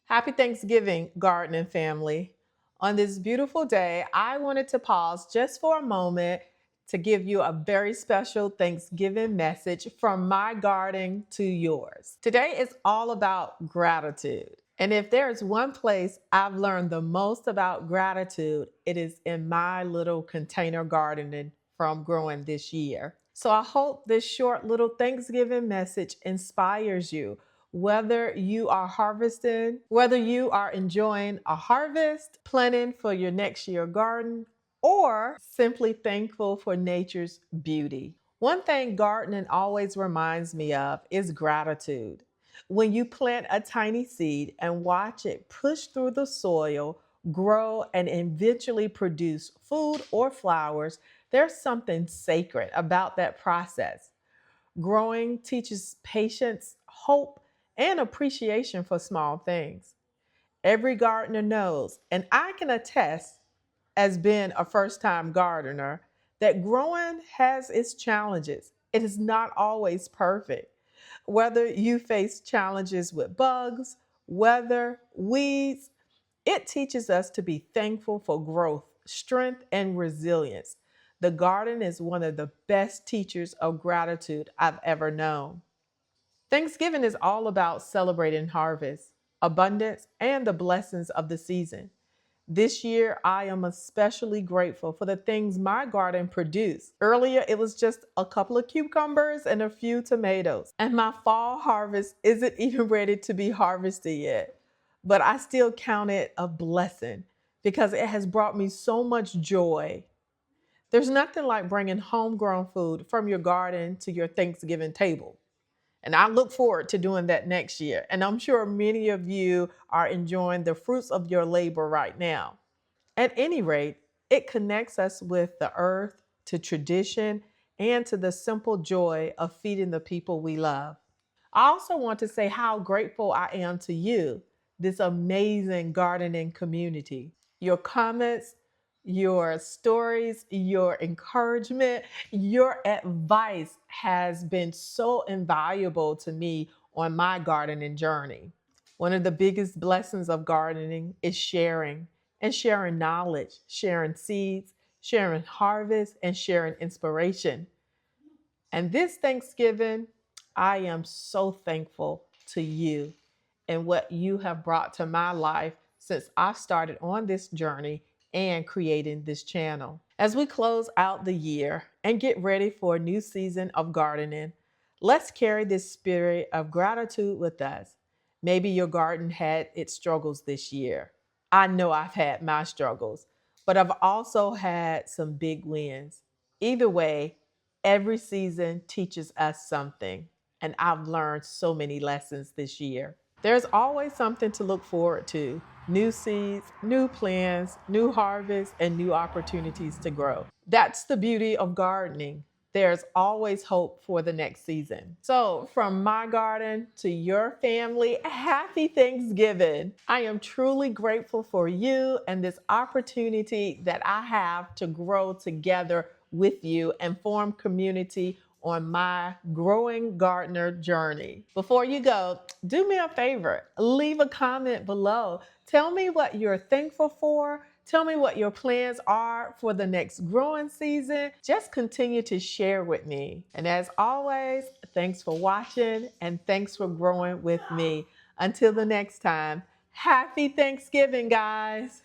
Happy Thanksgiving, gardening family. On this beautiful day, I wanted to pause just for a moment to give you a very special Thanksgiving message from my garden to yours. Today is all about gratitude. And if there's one place I've learned the most about gratitude, it is in my little container gardening from growing this year. So I hope this short little Thanksgiving message inspires you whether you are harvesting, whether you are enjoying a harvest, planning for your next year garden, or simply thankful for nature's beauty. One thing gardening always reminds me of is gratitude. When you plant a tiny seed and watch it push through the soil, grow, and eventually produce food or flowers, there's something sacred about that process. Growing teaches patience, hope, and appreciation for small things. Every gardener knows, and I can attest as being a first time gardener, that growing has its challenges. It is not always perfect. Whether you face challenges with bugs, weather, weeds, it teaches us to be thankful for growth, strength, and resilience. The garden is one of the best teachers of gratitude I've ever known. Thanksgiving is all about celebrating harvest, abundance, and the blessings of the season. This year, I am especially grateful for the things my garden produced. Earlier, it was just a couple of cucumbers and a few tomatoes. And my fall harvest isn't even ready to be harvested yet. But I still count it a blessing because it has brought me so much joy. There's nothing like bringing homegrown food from your garden to your Thanksgiving table. And I look forward to doing that next year. And I'm sure many of you are enjoying the fruits of your labor right now. At any rate, it connects us with the earth, to tradition, and to the simple joy of feeding the people we love. I also want to say how grateful I am to you, this amazing gardening community. Your comments, your stories, your encouragement, your advice has been so invaluable to me on my gardening journey. One of the biggest blessings of gardening is sharing and sharing knowledge, sharing seeds, sharing harvest, and sharing inspiration. And this Thanksgiving, I am so thankful to you and what you have brought to my life since I started on this journey and creating this channel. As we close out the year and get ready for a new season of gardening, let's carry this spirit of gratitude with us. Maybe your garden had its struggles this year. I know I've had my struggles, but I've also had some big wins. Either way, every season teaches us something, and I've learned so many lessons this year. There's always something to look forward to: new seeds, new plants, new harvests, and new opportunities to grow. That's the beauty of gardening. There's always hope for the next season. So, from my garden to your family, happy Thanksgiving. I am truly grateful for you and this opportunity that I have to grow together with you and form community on my growing gardener journey. Before you go, do me a favor, leave a comment below. Tell me what you're thankful for. Tell me what your plans are for the next growing season. Just continue to share with me. And as always, thanks for watching and thanks for growing with me. Until the next time, happy Thanksgiving, guys.